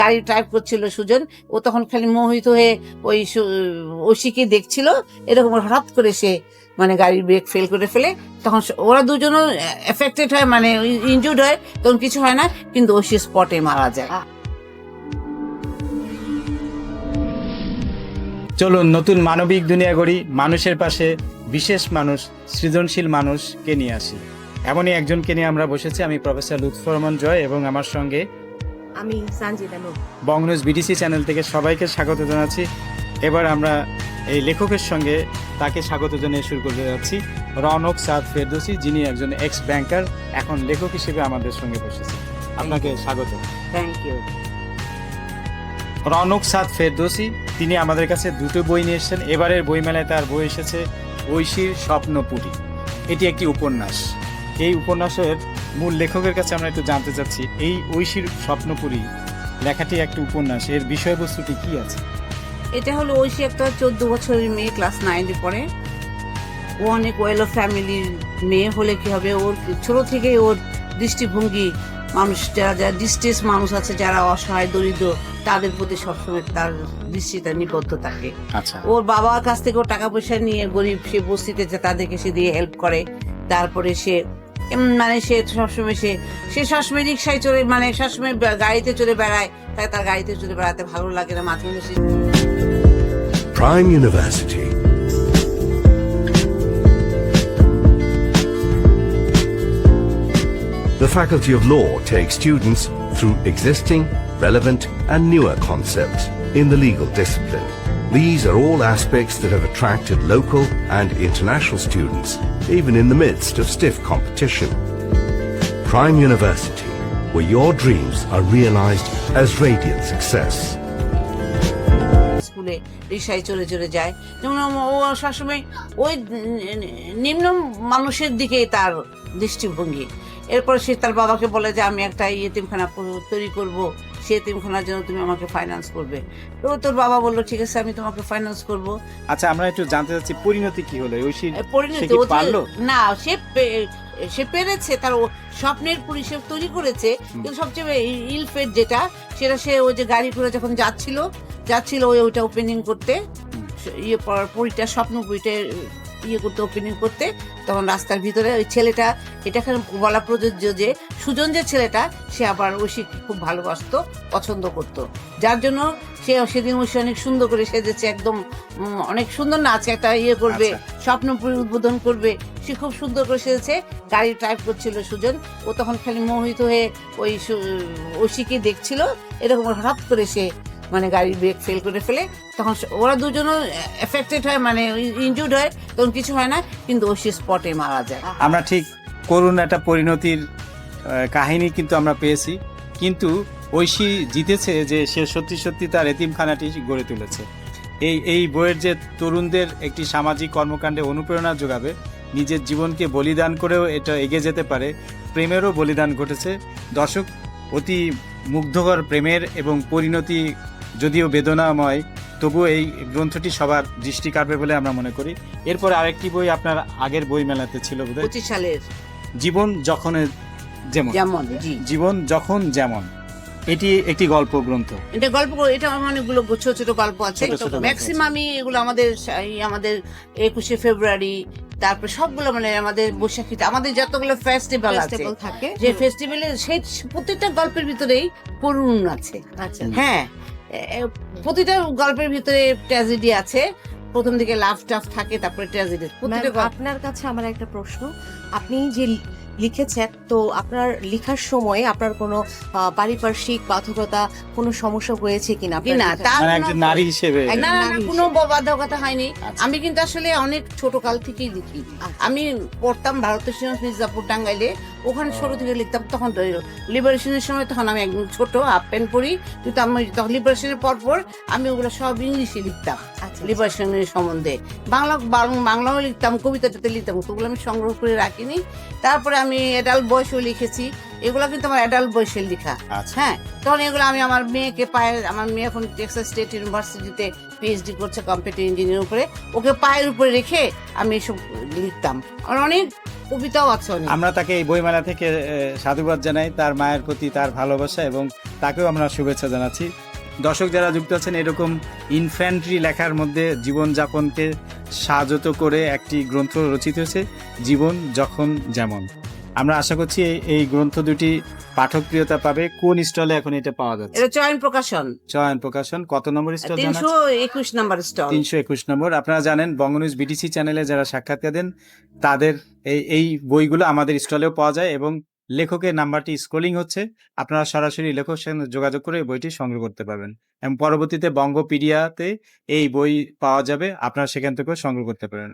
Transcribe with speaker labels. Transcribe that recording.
Speaker 1: গাড়ি ড্রাইভ করছিল সুজন, ও তখন খালি মোহিত হয়ে ওই ঐশীকে দেখছিল, এরকম হঠাৎ করে সে মানে গাড়ির ব্রেক ফেল করে ফেলে, তখন ওরা দুজনও এফেক্টেড হয়, মানে ইনজুর্ড হয়, তখন কিছু হয় না, কিন্তু ঐশী স্পটে মারা যায়।
Speaker 2: চলুন নতুন মানবিক দুনিয়া গড়ি, মানুষের পাশে বিশেষ মানুষ, সৃজনশীল মানুষকে নিয়ে আসি। এমনই একজনকে নিয়ে আমরা বসেছি। আমি প্রফেসর লুৎফর রহমান জয় এবং আমার সঙ্গে
Speaker 3: আমি সানজিদা নূর।
Speaker 2: বঙ্গনিউজ বিটিসি চ্যানেল থেকে সবাইকে স্বাগত জানাচ্ছি। এবার আমরা এই লেখকের সঙ্গে তাকে স্বাগত জানিয়ে শুরু করতে যাচ্ছি, রওনক সাদ ফেরদৌসী, যিনি একজন এক্স ব্যাংকার, এখন লেখক হিসেবে আমাদের সঙ্গে বসেছে। আপনাকে স্বাগত।
Speaker 1: Thank you.
Speaker 2: রওনক সাদ ফেরদৌসী, তিনি আমাদের কাছে দুটো বই নিয়ে এসেছেন। এবারের বইমেলায় তার বই এসেছে ঐশীর স্বপ্নপুরী। এটি একটি উপন্যাস। এই উপন্যাসের মূল লেখকের কাছে আমরা একটু জানতে চাচ্ছি, এই ঐশীর স্বপ্নপুরী লেখাটি একটি উপন্যাস, এর বিষয়বস্তুটি কি আছে?
Speaker 1: এটা হলো ঐশী একটা 14 বছরের মেয়ে, ক্লাস 9-এ পড়ে। ও অনেক ওয়েল অফ ফ্যামিলির মেয়ে হলে কি হবে, ওর ছোট থেকে ওর দৃষ্টিভঙ্গি মানুষ যারা ডিস্ট্রেস মানুষ আছে, যারা অসহায় দরিদ্র, তাদের প্রতি সবসময় তার দৃষ্টিটা নিবদ্ধ থাকে।
Speaker 2: আচ্ছা,
Speaker 1: ওর বাবার কাছ থেকে টাকা পয়সা নিয়ে গরিব সে বস্তিতে তাদেরকে সে দিয়ে হেল্প করে। তারপরে সে মানে সে সবসময় রিক্সায় চড়ে, মানে সবসময় গাড়িতে চড়ে বেড়ায়, তাই তার গাড়িতে চড়ে বেড়াতে ভালো লাগে না, মাঝে মাঝে।
Speaker 4: Prime University. The Faculty of Law takes students through existing, relevant and newer concepts in the legal discipline. These are all aspects that have attracted local and international students, even in the midst of stiff competition. Prime University, where your dreams are realized as radiant success.
Speaker 1: স্কুলে রিক্সায় চড়ে চড়ে যায়, যেমন ও সবসময় ওই নিম্ন মানুষের দিকে তার দৃষ্টিভঙ্গি। এরপর সে তার বাবাকে বলে যে আমি একটা ইয়েতিমখানা তৈরি করব, সে এতিমখানার জন্য তুমি আমাকে ফাইন্যান্স করবে। তো তোর বাবা বললো ঠিক আছে, আমি তোমাকে ফাইন্যান্স করব।
Speaker 2: আচ্ছা, আমরা একটু জানতে চাচ্ছি পরিণতি কি হলো ঐশীর?
Speaker 1: পরিণতি
Speaker 2: সে কি পারলো?
Speaker 1: না, সে পেরেছে, তার স্বপ্নের পরিষেব তৈরি করেছে, কিন্তু সবচেয়ে ইলফেট যেটা, সেটা সে ওই যে গাড়ি করে যখন যাচ্ছিল ওইটা ওপেনিং করতে, ইয়ে পুরীটা স্বপ্ন পুরীটা ইয়ে করতে, ওপেনিং করতে, তখন রাস্তার ভিতরে ওই ছেলেটা, এটা বলা প্রযোজ্য যে সুজন যে ছেলেটা, সে আবার ঐশী খুব ভালোবাসতো, পছন্দ করতো, যার জন্য সে সেদিন ঐশী অনেক সুন্দর করে সেজেছে, একদম অনেক সুন্দর না আছে, একটা ইয়ে করবে, স্বপ্নপুরী উদ্বোধন করবে, সে খুব সুন্দর করে সেজেছে। গাড়ি ড্রাইভ করছিল সুজন, ও তখন খালি মোহিত হয়ে ওই ঐশীকে দেখছিল, এরকম হঠাৎ করে সে মানে গাড়ি ব্রেক ফেল করে ফেলে, তখন ওরা দুজনও এফেক্টেড হয়, মানে ইনজুর্ড হয়, তখন কিছু হয় না, কিন্তু ঐশী স্পটে মারা যায়।
Speaker 2: আমরা ঠিক করুণ একটা পরিণতির কাহিনী কিন্তু আমরা পেয়েছি, কিন্তু ঐশী জিতেছে যে সে সত্যি সত্যি তার এতিমখানাটি গড়ে তুলেছে। এই বইয়ের যে তরুণদের একটি সামাজিক কর্মকাণ্ডে অনুপ্রেরণা যোগাবে, নিজের জীবনকে বলিদান করেও এটা এগিয়ে যেতে পারে, প্রেমেরও বলিদান ঘটেছে। দর্শক, অতি মুগ্ধকর প্রেমের এবং পরিণতি যদিও বেদনাময়, তবুও এই গ্রন্থটি সবার দৃষ্টি কাড়বে বলে আমরা মনে করি। এরপরে আরেকটি বই আপনার আগের বই মেলাতে ছিল বোধহয়,
Speaker 1: 25 সালের
Speaker 2: জীবন যখন যেমন। জীবন যখন যেমন, এটি একটি গল্প গ্রন্থ।
Speaker 1: এটা গল্প, এটা অনেকগুলো ছোট ছোট গল্প আছে, ম্যাক্সিমামই এগুলো আমাদের 21শে ফেব্রুয়ারি, তারপর সবগুলো মানে আমাদের বৈশাখীতে আমাদের যতগুলো ফেস্টিভ্যাল থাকে, যে ফেস্টিভ্যালে সেই প্রত্যেকটা গল্পের ভিতরেই করুণ আছে।
Speaker 3: আচ্ছা,
Speaker 1: হ্যাঁ, প্রতিটা গল্পের ভিতরে ট্র্যাজেডি আছে, প্রথম দিকে লাভ টাফ থাকে, তারপরে ট্র্যাজেডি।
Speaker 3: আপনার কাছে আমার একটা প্রশ্ন, আপনি যে লিখেছেন, তো আপনার লেখার সময় আপনার কোনো পারিপার্শ্বিক বাধ্যকতা, কোনো সমস্যা হয়েছে কিনা?
Speaker 1: না,
Speaker 2: মানে একজন নারী হিসেবে
Speaker 1: না, কোনো বাধ্যকতা হয়নি। আমি কিন্তু আসলে অনেক ছোট কাল থেকেই লিখি। আমি পড়তাম ভারতের মির্জাপুর টাঙ্গাইলে, ওখানে ছোট থেকে লিখতাম। তখন লিবারেশনের সময়, তখন আমি একদম ছোট, হাফ প্যান্ট পরি, কিন্তু আমি তখন লিবারেশনের পর আমি ওগুলো সব ইংলিশে লিখতাম, লিবারেশনের সম্বন্ধে। বাংলাও লিখতাম, কবিতাটাতে লিখতাম, ওগুলো আমি সংগ্রহ করে রাখিনি। তারপরে আমি অ্যাডাল্ট বয়সেও লিখেছি, এগুলো কিন্তু আমার অ্যাডাল্ট বয়সের লেখা। হ্যাঁ, তখন এগুলো আমি আমার মেয়েকে আমার মেয়ে এখন টেক্সাস স্টেট ইউনিভার্সিটিতে পিএইচডি করছে কম্পিউটার ইঞ্জিনিয়ারিং উপরে, ওকে পায়ের উপরে রেখে আমি এসব লিখতাম। আমার অনেক কবিতাও আছে অনেক।
Speaker 2: আমরা তাকে এই বইমেলা থেকে সাধুবাদ জানাই, তার মায়ের প্রতি তার ভালোবাসা, এবং তাকেও আমরা শুভেচ্ছা জানাচ্ছি। দর্শক যারা যুক্ত আছেন, এরকম ইনফ্যান্ট্রি লেখার মধ্যে জীবনযাপনকে সাজত করে একটি গ্রন্থ রচিত হয়েছে, জীবন যখন যেমন। আমরা আশা করছি এই গ্রন্থ দুটি পাঠকপ্রিয়তা পাবে। কোন স্টলে এখন এটা পাওয়া যাচ্ছে?
Speaker 1: এটা চয়ন প্রকাশন,
Speaker 2: চয়ন প্রকাশন। কত নম্বর স্টল?
Speaker 1: 321 নম্বর স্টল।
Speaker 2: 321 নম্বর। আপনারা জানেন বঙ্গনিউজ বিটিসি চ্যানেলে যারা সাক্ষাৎকার দেন তাদের এই বইগুলো আমাদের স্টলেও পাওয়া যায়, এবং লেখকের নাম্বারটি স্ক্রলিং হচ্ছে, আপনারা সরাসরি লেখকের সঙ্গে যোগাযোগ করে এই বইটি সংগ্রহ করতে পারবেন, এবং পরবর্তীতে বঙ্গপিডিয়াতে এই বই পাওয়া যাবে, আপনারা সেখান থেকেও সংগ্রহ করতে পারেন।